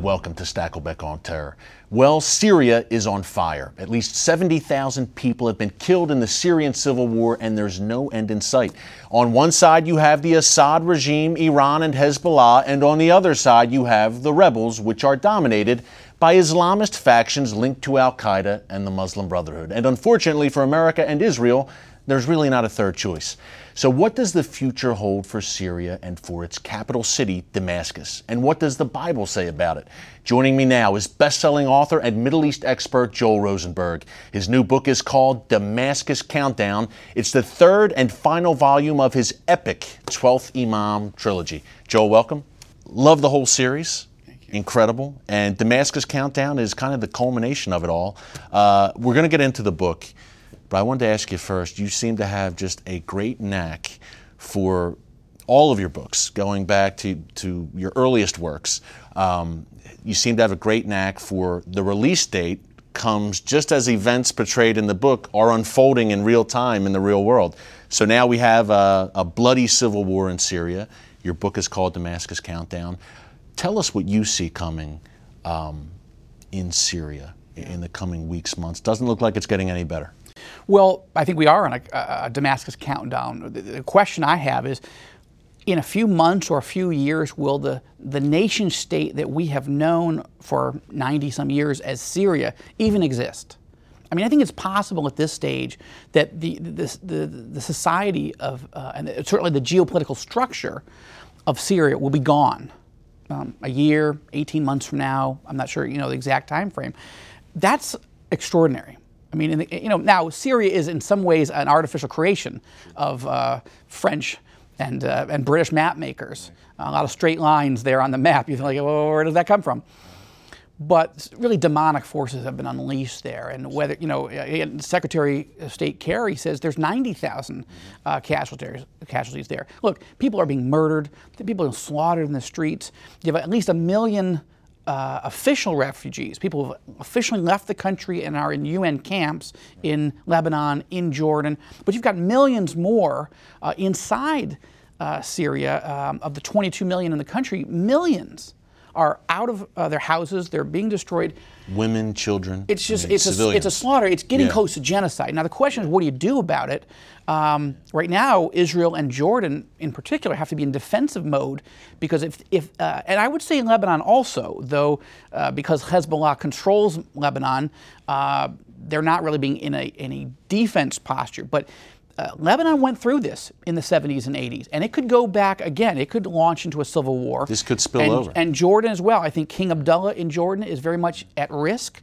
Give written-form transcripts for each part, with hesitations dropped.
welcome to Stakelbeck on Terror. Well, Syria is on fire. At least 70,000 people have been killed in the Syrian civil war, and there's no end in sight. On one side, you have the Assad regime, Iran and Hezbollah, and on the other side, you have the rebels, which are dominated by Islamist factions linked to Al-Qaeda and the Muslim Brotherhood. And unfortunately for America and Israel, there's really not a third choice. So what does the future hold for Syria and for its capital city, Damascus? And what does the Bible say about it? Joining me now is best-selling author and Middle East expert Joel Rosenberg. His new book is called Damascus Countdown. It's the third and final volume of his epic 12th Imam trilogy. Joel, welcome. Love the whole series. Incredible. And Damascus Countdown is kind of the culmination of it all. We're going to get into the book. But I wanted to ask you first, you seem to have just a great knack for all of your books, going back to your earliest works. You seem to have a great knack for the release date comes just as events portrayed in the book are unfolding in real time in the real world. So now we have a bloody civil war in Syria. Your book is called Damascus Countdown. Tell us what you see coming in Syria in the coming weeks, months. Doesn't look like it's getting any better. Well, I think we are on a Damascus countdown. The question I have is, in a few months or a few years, will the nation state that we have known for 90-some years as Syria even exist? I mean, I think it's possible at this stage that the society of, and certainly the geopolitical structure of Syria will be gone. A year, 18 months from now, I'm not sure, the exact time frame. That's extraordinary. I mean, now Syria is in some ways an artificial creation of French and British map makers. A lot of straight lines there on the map. You think, like, well, where does that come from? But really, demonic forces have been unleashed there, and whether Secretary of State Kerry says there's 90,000 casualties there. Look, people are being murdered. People are slaughtered in the streets. You have at least 1 million. Official refugees, people who have officially left the country and are in UN camps in Lebanon, in Jordan, but you've got millions more inside Syria. Of the 22 million in the country, millions are out of their houses. They're being destroyed. Women, children. It's just it's a slaughter. It's getting close to genocide. Now the question is, what do you do about it? Right now, Israel and Jordan, in particular, have to be in defensive mode because and I would say in Lebanon also, though, because Hezbollah controls Lebanon, they're not really being in a defense posture. But Lebanon went through this in the 70s and 80s, and it could go back again. It could launch into a civil war. This could spill over. And Jordan as well. I think King Abdullah in Jordan is very much at risk.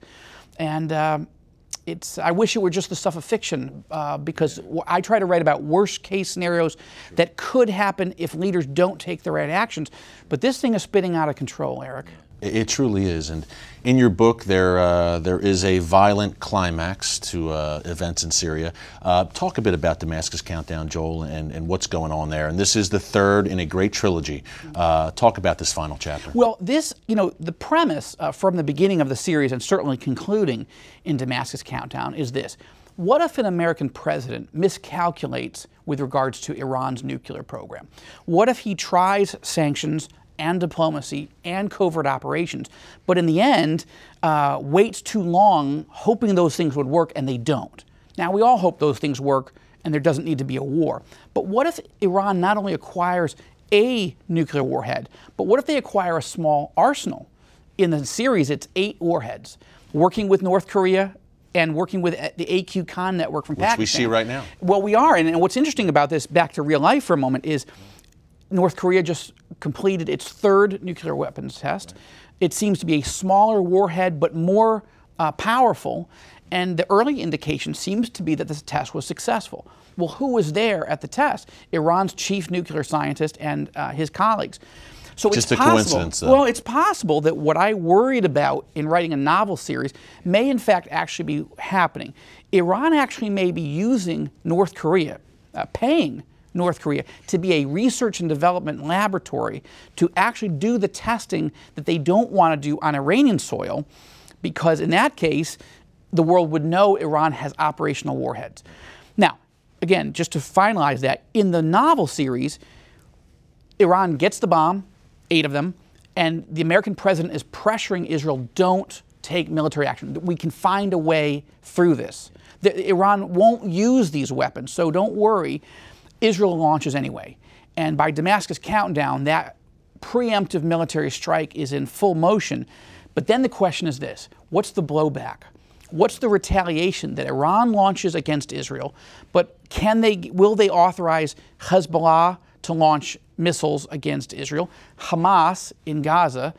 And I wish it were just the stuff of fiction because I try to write about worst case scenarios that could happen if leaders don't take the right actions. But this thing is spinning out of control, Eric. It truly is. And in your book, there is a violent climax to events in Syria. Talk a bit about Damascus Countdown, Joel, and what's going on there. And this is the third in a great trilogy. Talk about this final chapter. Well, this, the premise from the beginning of the series and certainly concluding in Damascus Countdown is this. What if an American president miscalculates with regards to Iran's nuclear program? What if he tries sanctions and diplomacy and covert operations, but in the end waits too long hoping those things would work and they don't? Now, we all hope those things work and there doesn't need to be a war. But what if Iran not only acquires a nuclear warhead, but what if they acquire a small arsenal? In the series, it's 8 warheads, working with North Korea and working with the AQ Khan network from Pakistan. Which we see right now. Well, we are. And what's interesting about this, back to real life for a moment, is North Korea just completed its 3rd nuclear weapons test. It seems to be a smaller warhead, but more powerful. And the early indication seems to be that this test was successful. Well, who was there at the test? Iran's chief nuclear scientist and his colleagues. So just it's a coincidence, though. Well, it's possible that what I worried about in writing a novel series may in fact actually be happening. Iran actually may be using North Korea, paying North Korea to be a research and development laboratory to actually do the testing that they don't want to do on Iranian soil, because in that case, the world would know Iran has operational warheads. Now, again, just to finalize that, in the novel series, Iran gets the bomb, 8 of them, And the American president is pressuring Israel, don't take military action. We can find a way through this. Iran won't use these weapons, so don't worry. Israel launches anyway. And by Damascus countdown, that preemptive military strike is in full motion. But then the question is this: what's the blowback? What's the retaliation that Iran launches against Israel? But will they authorize Hezbollah to launch missiles against Israel, Hamas in Gaza,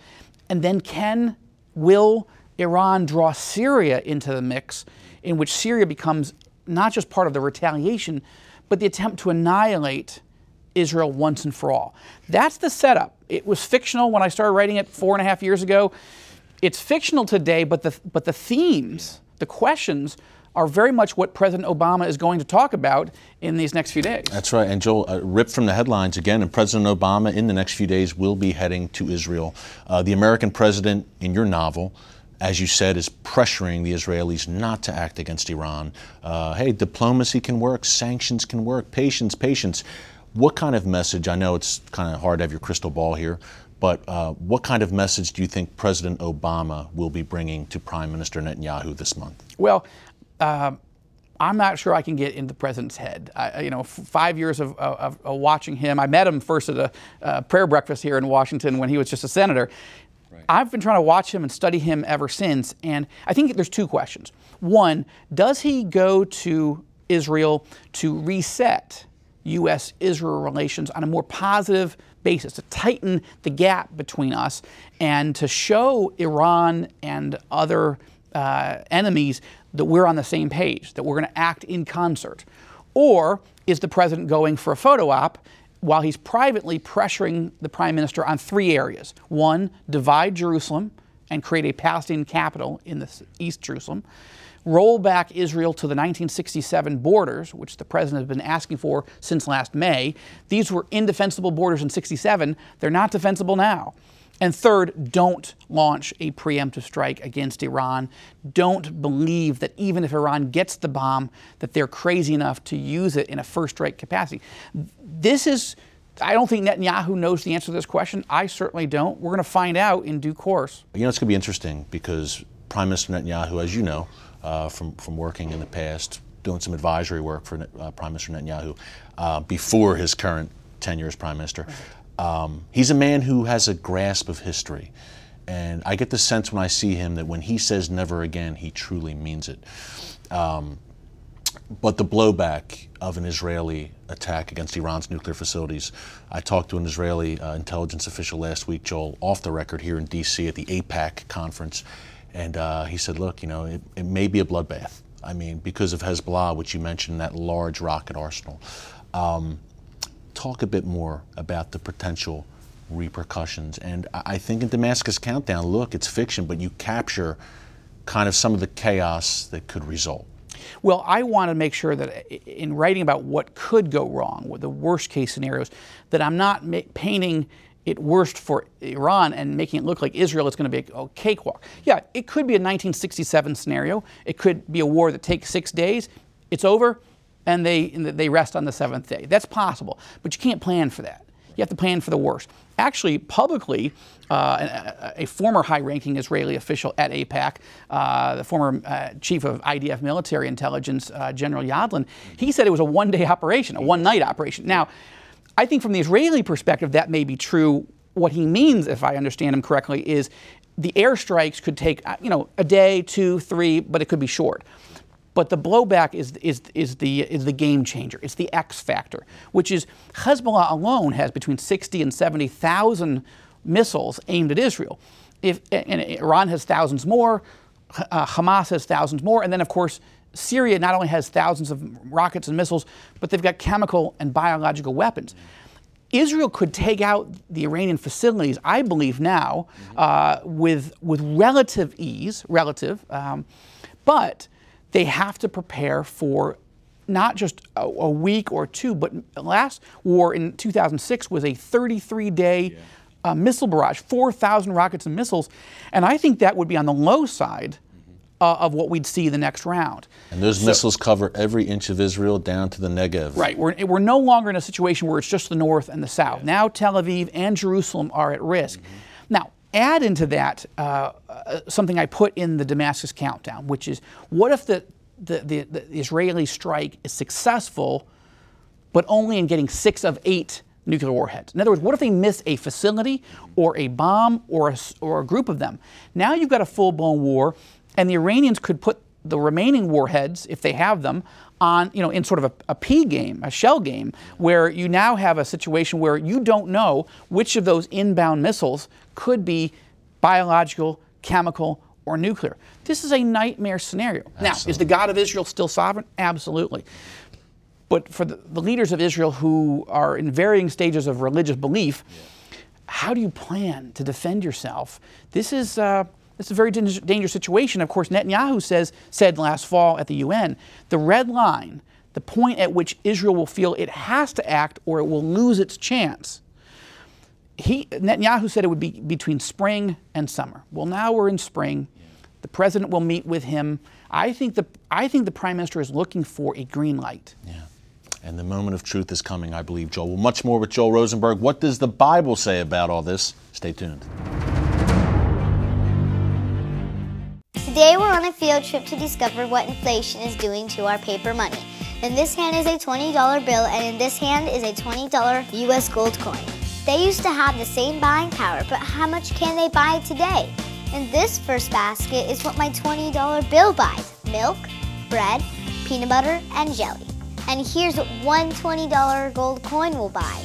and then will Iran draw Syria into the mix, in which Syria becomes not just part of the retaliation, but the attempt to annihilate Israel once and for all? That's the setup. It was fictional when I started writing it 4.5 years ago. It's fictional today, but the themes, the questions, are very much what President Obama is going to talk about in these next few days. That's right. And Joel, ripped from the headlines again, and President Obama in the next few days will be heading to Israel. The American president, in your novel, as you said, is pressuring the Israelis not to act against Iran. Hey, diplomacy can work, sanctions can work, patience, patience. What kind of message, I know it's kind of hard to have your crystal ball here, but what kind of message do you think President Obama will be bringing to Prime Minister Netanyahu this month? Well, I'm not sure I can get into the president's head. 5 years of watching him. I met him first at a prayer breakfast here in Washington when he was just a senator. Right. I've been trying to watch him and study him ever since, and I think there's two questions. One, does he go to Israel to reset U.S.-Israel relations on a more positive basis, to tighten the gap between us and to show Iran and other enemies that we're on the same page, that we're going to act in concert? Or is the president going for a photo op while he's privately pressuring the prime minister on three areas? One, divide Jerusalem and create a Palestinian capital in the East Jerusalem. Roll back Israel to the 1967 borders, which the president has been asking for since last May. These were indefensible borders in '67. They're not defensible now. And third, don't launch a preemptive strike against Iran. Don't believe that even if Iran gets the bomb, that they're crazy enough to use it in a first-strike capacity. I don't think Netanyahu knows the answer to this question. I certainly don't. We're going to find out in due course. You know, it's going to be interesting because Prime Minister Netanyahu, as you know, from working in the past, doing some advisory work for Prime Minister Netanyahu before his current tenure as Prime Minister. He's a man who has a grasp of history, and I get the sense when I see him that when he says never again, he truly means it. But the blowback of an Israeli attack against Iran's nuclear facilities, I talked to an Israeli intelligence official last week, Joel, off the record here in D.C. at the AIPAC conference, and he said, look, you know, it may be a bloodbath. I mean, because of Hezbollah, which you mentioned, that large rocket arsenal. Talk a bit more about the potential repercussions. And I think in Damascus Countdown, look, it's fiction, but you capture kind of some of the chaos that could result. Well, I want to make sure that in writing about what could go wrong, with the worst case scenarios, that I'm not painting it worst for Iran and making it look like Israel is going to be a cakewalk. Yeah, it could be a 1967 scenario. It could be a war that takes 6 days. It's over, and they rest on the 7th day. That's possible, but you can't plan for that. You have to plan for the worst. Actually, publicly, a former high-ranking Israeli official at AIPAC, the former chief of IDF military intelligence, General Yadlin, he said it was a one-day operation, a one-night operation. Now, I think from the Israeli perspective, that may be true. What he means, if I understand him correctly, is the airstrikes could take, a day, 2, 3, but it could be short. But the blowback is the game changer. It's the X factor, which is Hezbollah alone has between 60 and 70,000 missiles aimed at Israel. And Iran has thousands more, Hamas has thousands more, and then of course Syria not only has thousands of rockets and missiles, but they've got chemical and biological weapons. Israel could take out the Iranian facilities, I believe now, with relative ease, but they have to prepare for not just a week or two, but the last war in 2006 was a 33-day missile barrage, 4,000 rockets and missiles, and I think that would be on the low side of what we'd see the next round. And those missiles cover every inch of Israel down to the Negev. Right. We're no longer in a situation where it's just the north and the south. Now Tel Aviv and Jerusalem are at risk. Now, add into that something I put in the Damascus countdown, which is, what if the Israeli strike is successful, but only in getting 6 of 8 nuclear warheads? In other words, what if they miss a facility or a bomb or a group of them? Now you've got a full-blown war, and the Iranians could put the remaining warheads, if they have them, on, in sort of a P game, a shell game, where you now have a situation where you don't know which of those inbound missiles could be biological, chemical, or nuclear. This is a nightmare scenario. Absolutely. Now, is the God of Israel still sovereign? Absolutely. But for the leaders of Israel who are in varying stages of religious belief, how do you plan to defend yourself? This is a very dangerous situation. Of course, Netanyahu said last fall at the UN, the red line, the point at which Israel will feel it has to act or it will lose its chance. Netanyahu said it would be between spring and summer. Well, now we're in spring. The president will meet with him. I think the prime minister is looking for a green light. Yeah. And the moment of truth is coming, I believe, Joel. Well, much more with Joel Rosenberg. What does the Bible say about all this? Stay tuned. Today we're on a field trip to discover what inflation is doing to our paper money. In this hand is a $20 bill, and in this hand is a $20 US gold coin. They used to have the same buying power, but how much can they buy today? In this first basket is what my $20 bill buys: milk, bread, peanut butter, and jelly. And here's what one $20 gold coin will buy: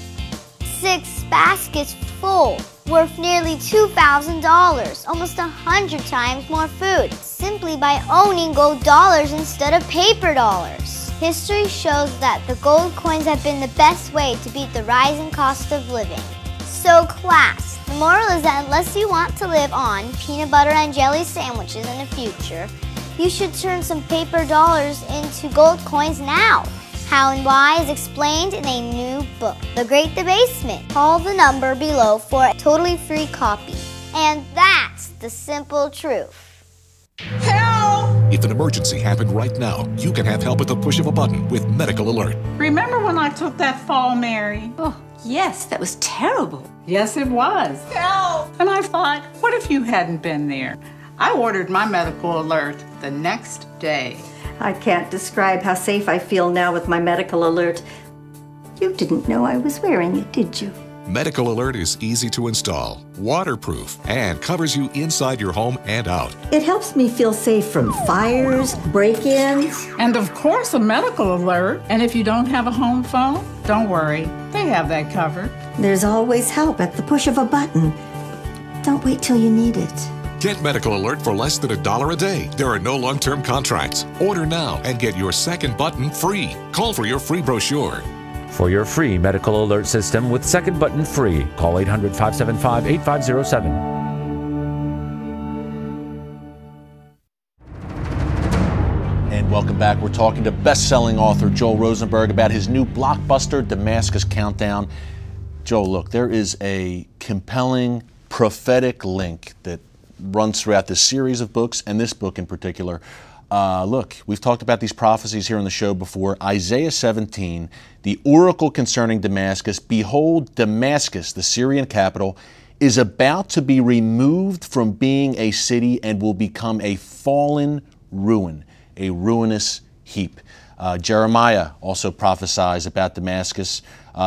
6 baskets full, worth nearly $2,000, almost 100 times more food, simply by owning gold dollars instead of paper dollars. History shows that the gold coins have been the best way to beat the rising cost of living. So class, the moral is that unless you want to live on peanut butter and jelly sandwiches in the future, you should turn some paper dollars into gold coins now. How and why is explained in a new book, The Great Debasement. Call the number below for a totally free copy. And that's the simple truth. Help! If an emergency happened right now, you can have help at the push of a button with Medical Alert. Remember when I took that fall, Mary? Oh, yes, that was terrible. Yes, it was. Help! And I thought, what if you hadn't been there? I ordered my Medical Alert the next day. I can't describe how safe I feel now with my Medical Alert. You didn't know I was wearing it, did you? Medical Alert is easy to install, waterproof, and covers you inside your home and out. It helps me feel safe from fires, break-ins. And of course, a Medical Alert. And if you don't have a home phone, don't worry. They have that covered. There's always help at the push of a button. Don't wait till you need it. Get Medical Alert for less than $1 a day. There are no long-term contracts. Order now and get your second button free. Call for your free brochure. For your free Medical Alert system with second button free, call 800-575-8507. And welcome back. We're talking to best-selling author Joel Rosenberg about his new blockbuster, Damascus Countdown. Joel, look, there is a compelling prophetic link that runs throughout this series of books, and this book in particular. Look, we've talked about these prophecies here on the show before. Isaiah 17, the oracle concerning Damascus. Behold, Damascus, the Syrian capital, is about to be removed from being a city and will become a fallen ruin, a ruinous heap. Jeremiah also prophesies about Damascus.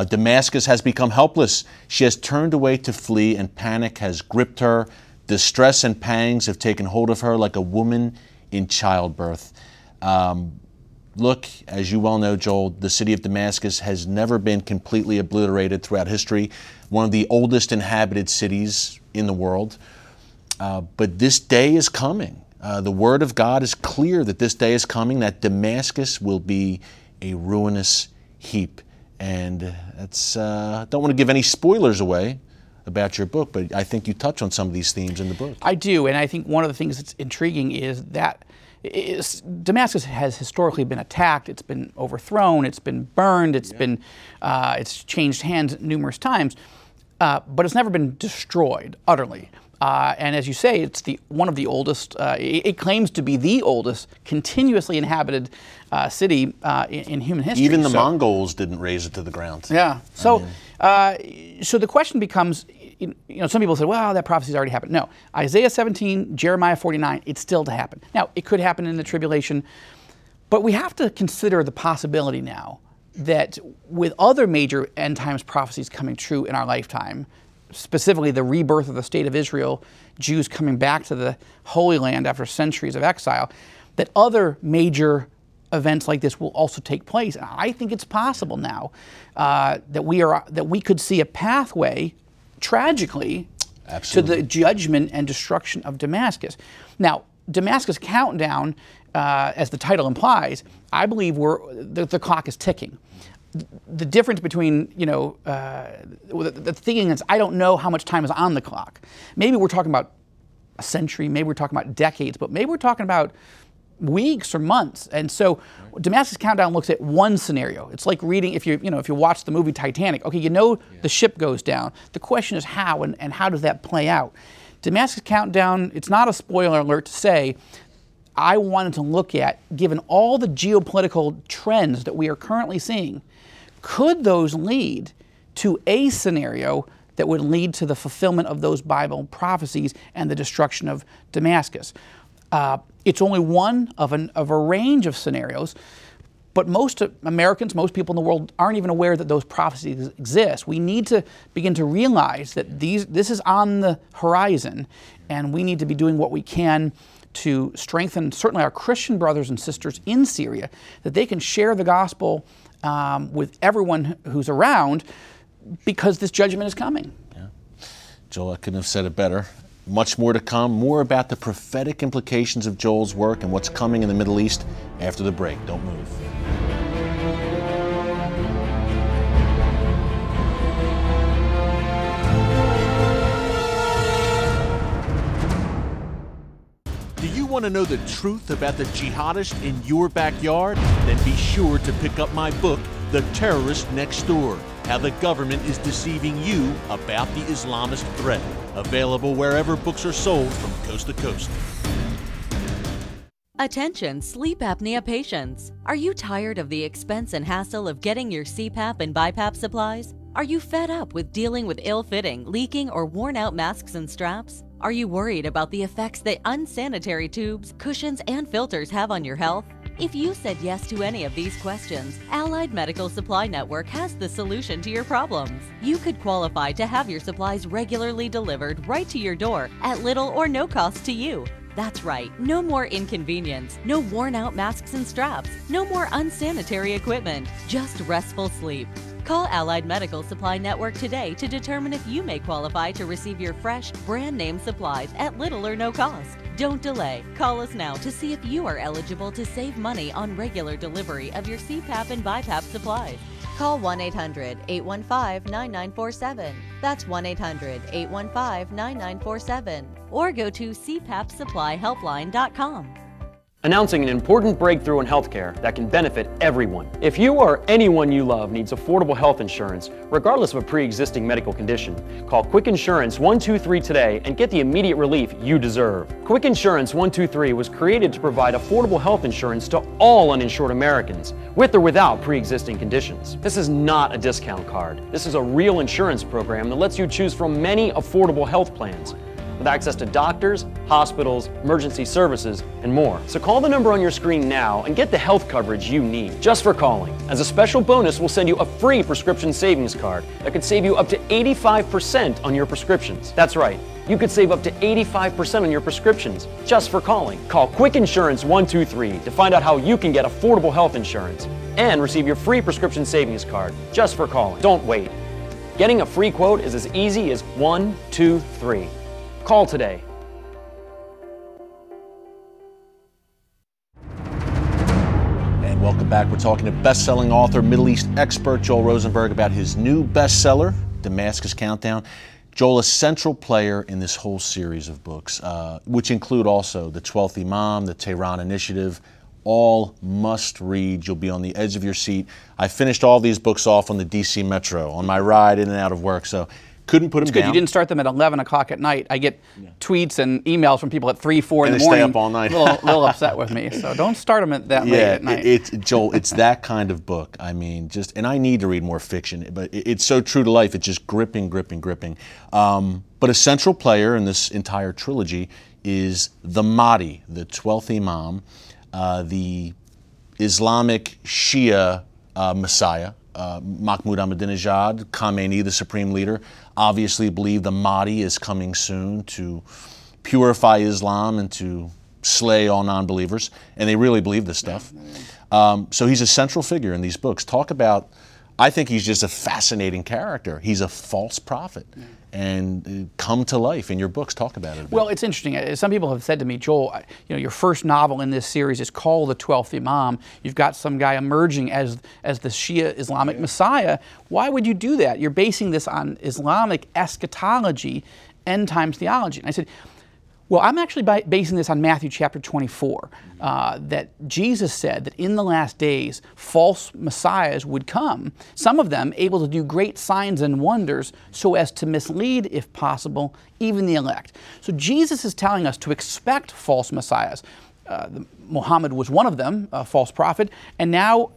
Damascus has become helpless. She has turned away to flee, and panic has gripped her. Distress and pangs have taken hold of her like a woman in childbirth. Look, as you well know, Joel, the city of Damascus has never been completely obliterated throughout history. One of the oldest inhabited cities in the world. But this day is coming. The Word of God is clear that this day is coming, that Damascus will be a ruinous heap. And that's, don't want to give any spoilers away about your book, but I think you touch on some of these themes in the book. I do, and I think one of the things that's intriguing is that Damascus has historically been attacked, it's been overthrown, it's been burned, it's changed hands numerous times, but it's never been destroyed utterly. And as you say, it's one of the oldest, it claims to be the oldest continuously inhabited city in human history. Even the Mongols didn't raze it to the ground. Yeah. So, so the question becomes, some people say, well, that prophecy's already happened. No, Isaiah 17, Jeremiah 49, it's still to happen. Now, it could happen in the tribulation, but we have to consider the possibility now that with other major end times prophecies coming true in our lifetime, specifically the rebirth of the state of Israel, Jews coming back to the Holy Land after centuries of exile, that other major events like this will also take place. And I think it's possible now that we could see a pathway, tragically, Absolutely. to the judgment and destruction of Damascus. Now, Damascus Countdown, as the title implies, I believe the clock is ticking. The difference between, the thinking is, I don't know how much time is on the clock. Maybe we're talking about a century, maybe we're talking about decades, but maybe we're talking about weeks or months. And so Damascus Countdown looks at one scenario. It's like reading, if you watch the movie Titanic, okay, the ship goes down. The question is how, and how does that play out? Damascus Countdown, it's not a spoiler alert to say, I wanted to look at, given all the geopolitical trends that we are currently seeing, could those lead to a scenario that would lead to the fulfillment of those Bible prophecies and the destruction of Damascus? It's only one of a range of scenarios, but most Americans, most people in the world aren't even aware that those prophecies exist. We need to begin to realize that this is on the horizon, and we need to be doing what we can to strengthen certainly our Christian brothers and sisters in Syria, that they can share the gospel with everyone who's around, because this judgment is coming. Yeah. Joel, I couldn't have said it better. Much more to come, more about the prophetic implications of Joel's work and what's coming in the Middle East after the break. Don't move. Do you want to know the truth about the jihadist in your backyard? Then be sure to pick up my book, The Terrorist Next Door: How the Government is Deceiving You About the Islamist Threat. Available wherever books are sold from coast to coast. Attention sleep apnea patients. Are you tired of the expense and hassle of getting your CPAP and BiPAP supplies? Are you fed up with dealing with ill-fitting, leaking, or worn-out masks and straps? Are you worried about the effects that unsanitary tubes, cushions, and filters have on your health? If you said yes to any of these questions, Allied Medical Supply Network has the solution to your problems. You could qualify to have your supplies regularly delivered right to your door at little or no cost to you. That's right, no more inconvenience, no worn-out masks and straps, no more unsanitary equipment, just restful sleep. Call Allied Medical Supply Network today to determine if you may qualify to receive your fresh, brand-name supplies at little or no cost. Don't delay. Call us now to see if you are eligible to save money on regular delivery of your CPAP and BiPAP supplies. Call 1-800-815-9947. That's 1-800-815-9947. Or go to cpapsupplyhelpline.com. Announcing an important breakthrough in healthcare that can benefit everyone. If you or anyone you love needs affordable health insurance, regardless of a pre-existing medical condition, call Quick Insurance 123 today and get the immediate relief you deserve. Quick Insurance 123 was created to provide affordable health insurance to all uninsured Americans, with or without pre-existing conditions. This is not a discount card. This is a real insurance program that lets you choose from many affordable health plans, with access to doctors, hospitals, emergency services, and more. So call the number on your screen now and get the health coverage you need just for calling. As a special bonus, we'll send you a free prescription savings card that could save you up to 85% on your prescriptions. That's right, you could save up to 85% on your prescriptions just for calling. Call Quick Insurance 123 to find out how you can get affordable health insurance and receive your free prescription savings card just for calling. Don't wait. Getting a free quote is as easy as 1, 2, 3. Call today. And welcome back. We're talking to best-selling author, Middle East expert Joel Rosenberg about his new bestseller, Damascus Countdown. Joel, a central player in this whole series of books, which include also the 12th Imam, the Tehran Initiative, all must read. You'll be on the edge of your seat. I finished all these books off on the DC Metro on my ride in and out of work, so Couldn't put them down. You didn't start them at 11 o'clock at night. I get tweets and emails from people at 3, 4 in the morning. And they stay up all night. a little upset with me. So don't start them that late at night. Joel, it's that kind of book. I mean, and I need to read more fiction, but it's so true to life. It's just gripping. But a central player in this entire trilogy is the Mahdi, the 12th Imam, the Islamic Shia Messiah. Mahmoud Ahmadinejad, Khamenei, the supreme leader, obviously believe the Mahdi is coming soon to purify Islam and to slay all non-believers, and they really believe this stuff. So he's a central figure in these books. Talk about, I think he's just a fascinating character. He's a false prophet. And come to life in your books. Talk about it a bit. Well, it's interesting. Some people have said to me, Joel, your first novel in this series is called The 12th Imam. You've got some guy emerging as the Shia Islamic Messiah. Why would you do that? You're basing this on Islamic eschatology, end times theology. And I said, well, I'm actually basing this on Matthew chapter 24, that Jesus said that in the last days, false messiahs would come, some of them able to do great signs and wonders so as to mislead, if possible, even the elect. So Jesus is telling us to expect false messiahs. Muhammad was one of them, a false prophet, and now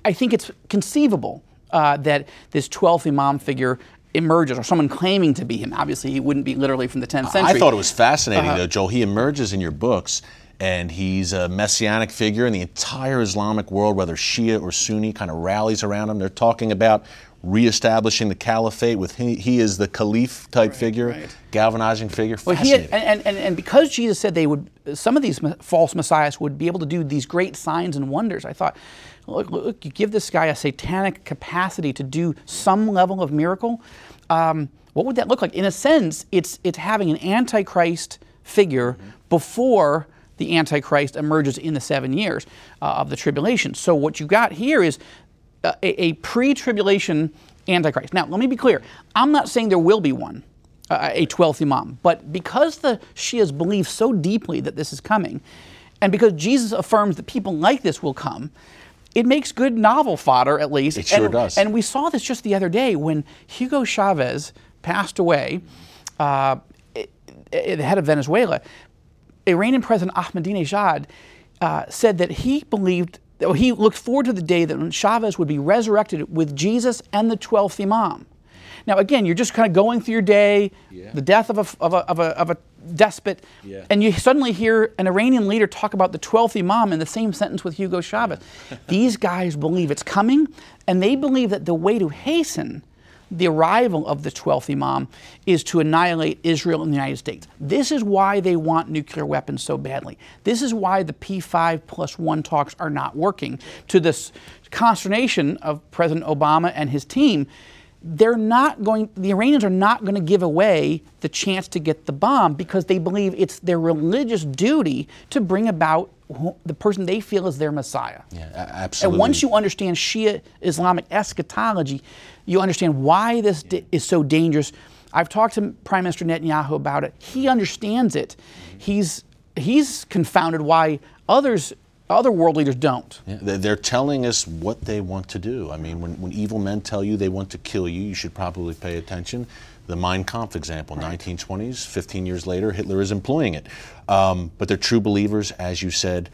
I think it's conceivable that this 12th Imam figure emerges, or someone claiming to be him. Obviously, he wouldn't be literally from the 10th century. I thought it was fascinating, though, Joel. He emerges in your books, and he's a messianic figure, and the entire Islamic world, whether Shia or Sunni, kind of rallies around him. They're talking about reestablishing the caliphate with he is the caliph type figure, galvanizing figure. Fascinating. Well, and because Jesus said some of these false messiahs would be able to do these great signs and wonders, I thought, look, you give this guy a satanic capacity to do some level of miracle. What would that look like? In a sense, it's having an Antichrist figure before the Antichrist emerges in the 7 years of the tribulation. So what you got here is a pre-tribulation Antichrist. Now, let me be clear. I'm not saying there will be one, a 12th Imam, but because the Shias believe so deeply that this is coming, and because Jesus affirms that people like this will come, it makes good novel fodder, at least. It sure does. And we saw this just the other day when Hugo Chavez passed away, the head of Venezuela. Iranian President Ahmadinejad said that he looked forward to the day that Chavez would be resurrected with Jesus and the 12th Imam. Now, again, you're just kind of going through your day, the death of a despot, and you suddenly hear an Iranian leader talk about the 12th Imam in the same sentence with Hugo Chavez. These guys believe it's coming, and they believe that the way to hasten the arrival of the 12th Imam is to annihilate Israel and the United States. This is why they want nuclear weapons so badly. This is why the P5+1 talks are not working. To this consternation of President Obama and his team, the Iranians are not going to give away the chance to get the bomb because they believe it's their religious duty to bring about the person they feel is their Messiah. Yeah, absolutely. And once you understand Shia Islamic eschatology, you understand why this is so dangerous. I've talked to Prime Minister Netanyahu about it. He understands it. He's confounded why other world leaders don't. Yeah, they're telling us what they want to do. I mean, when evil men tell you they want to kill you, you should probably pay attention. The Mein Kampf example, 1920s, 15 years later, Hitler is employing it. But they're true believers, as you said.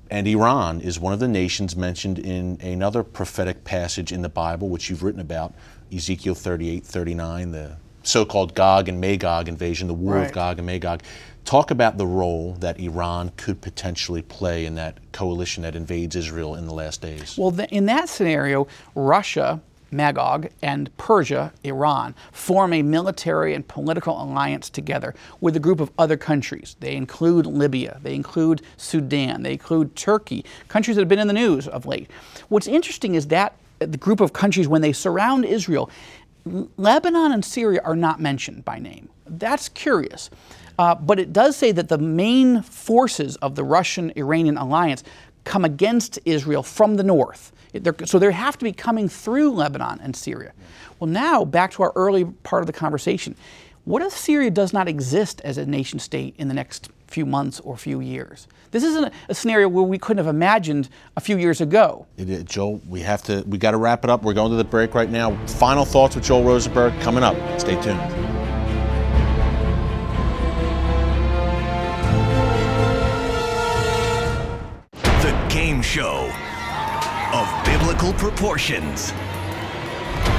And Iran is one of the nations mentioned in another prophetic passage in the Bible, which you've written about, Ezekiel 38, 39, the so-called Gog and Magog invasion, the war of Gog and Magog. Talk about the role that Iran could potentially play in that coalition that invades Israel in the last days. Well, in that scenario, Russia, Magog, and Persia, Iran, form a military and political alliance together with a group of other countries. They include Libya, they include Sudan, they include Turkey, countries that have been in the news of late. What's interesting is that the group of countries, when they surround Israel, Lebanon and Syria are not mentioned by name. That's curious. But it does say that the main forces of the Russian-Iranian alliance come against Israel from the north. So they have to be coming through Lebanon and Syria. Well, now, back to our early part of the conversation. What if Syria does not exist as a nation state in the next few months or few years? This isn't a scenario where we couldn't have imagined a few years ago. Joel, we got to wrap it up. We're going to the break right now. Final thoughts with Joel Rosenberg coming up. Stay tuned. The game show of biblical proportions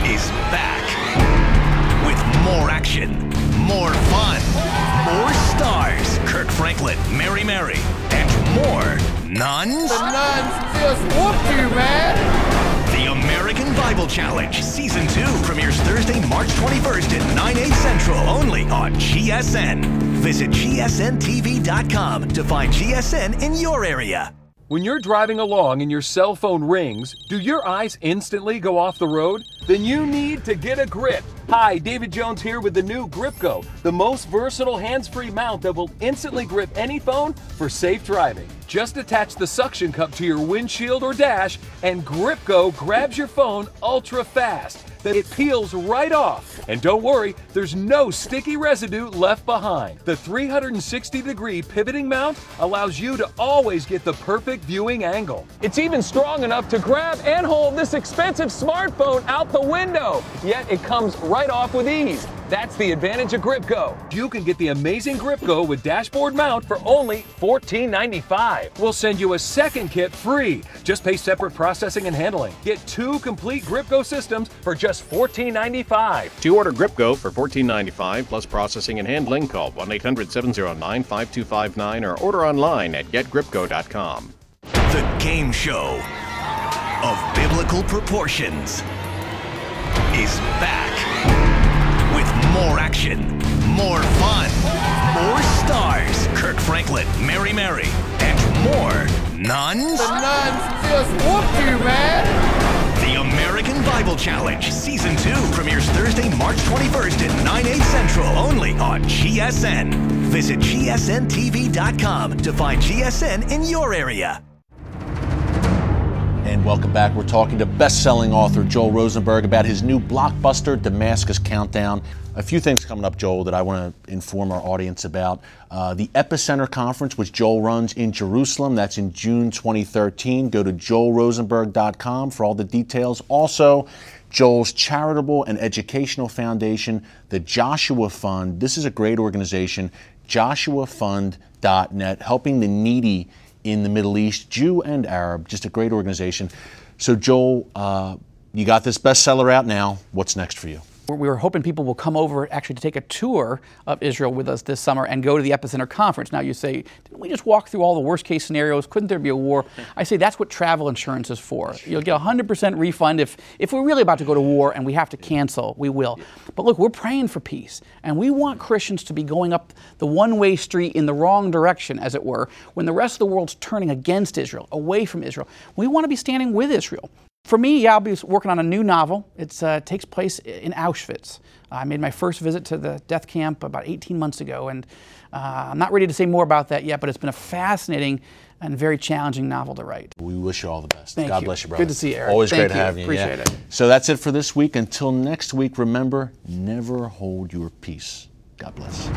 is back with more action, more fun, more stars, Kirk Franklin, Mary, and more nuns. The nuns just whooped you, man. The American Bible Challenge Season 2 premieres Thursday, March 21st at 9, 8 Central, only on GSN. Visit GSNTV.com to find GSN in your area. When you're driving along and your cell phone rings, do your eyes instantly go off the road? Then you need to get a grip. Hi, David Jones here with the new GripGo, the most versatile hands-free mount that will instantly grip any phone for safe driving. Just attach the suction cup to your windshield or dash, and GripGo grabs your phone ultra fast. That it peels right off. And don't worry, there's no sticky residue left behind. The 360-degree pivoting mount allows you to always get the perfect viewing angle. It's even strong enough to grab and hold this expensive smartphone out the window. Yet it comes right off with ease. That's the advantage of GripGo. You can get the amazing GripGo with dashboard mount for only $14.95. We'll send you a second kit free. Just pay separate processing and handling. Get 2 complete GripGo systems for just $14.95. To order GripGo for $14.95 plus processing and handling, call 1-800-709-5259 or order online at getgripgo.com. The game show of biblical proportions is back with more action, more fun, more stars, Kirk Franklin, Mary, and more nuns. The nuns just whooped you, man. The American Bible Challenge Season 2 premieres Thursday, March 21st at 9, 8 Central, only on GSN. Visit GSNTV.com to find GSN in your area. And welcome back. We're talking to best-selling author Joel Rosenberg about his new blockbuster, Damascus Countdown. A few things coming up, Joel, that I want to inform our audience about. The Epicenter Conference, which Joel runs in Jerusalem, that's in June 2013. Go to joelrosenberg.com for all the details. Also, Joel's charitable and educational foundation, the Joshua Fund. This is a great organization, joshuafund.net, helping the needy in the Middle East, Jew and Arab. Just a great organization. So, Joel, you got this bestseller out now. What's next for you? We were hoping people will come over actually to take a tour of Israel with us this summer and go to the Epicenter Conference. Now you say, didn't we just walk through all the worst case scenarios? Couldn't there be a war? I say that's what travel insurance is for. You'll get a 100% refund if we're really about to go to war and we have to cancel, we will. But look, we're praying for peace. And we want Christians to be going up the one-way street in the wrong direction, as it were, when the rest of the world's turning against Israel, away from Israel. We want to be standing with Israel. For me, I'll be working on a new novel. It takes place in Auschwitz. I made my first visit to the death camp about 18 months ago, and I'm not ready to say more about that yet, but it's been a fascinating and very challenging novel to write. We wish you all the best. Thank God you. bless you, brother. Good to see you, Eric. Always Thank great having you. Appreciate it. So that's it for this week. Until next week, remember, never hold your peace. God bless.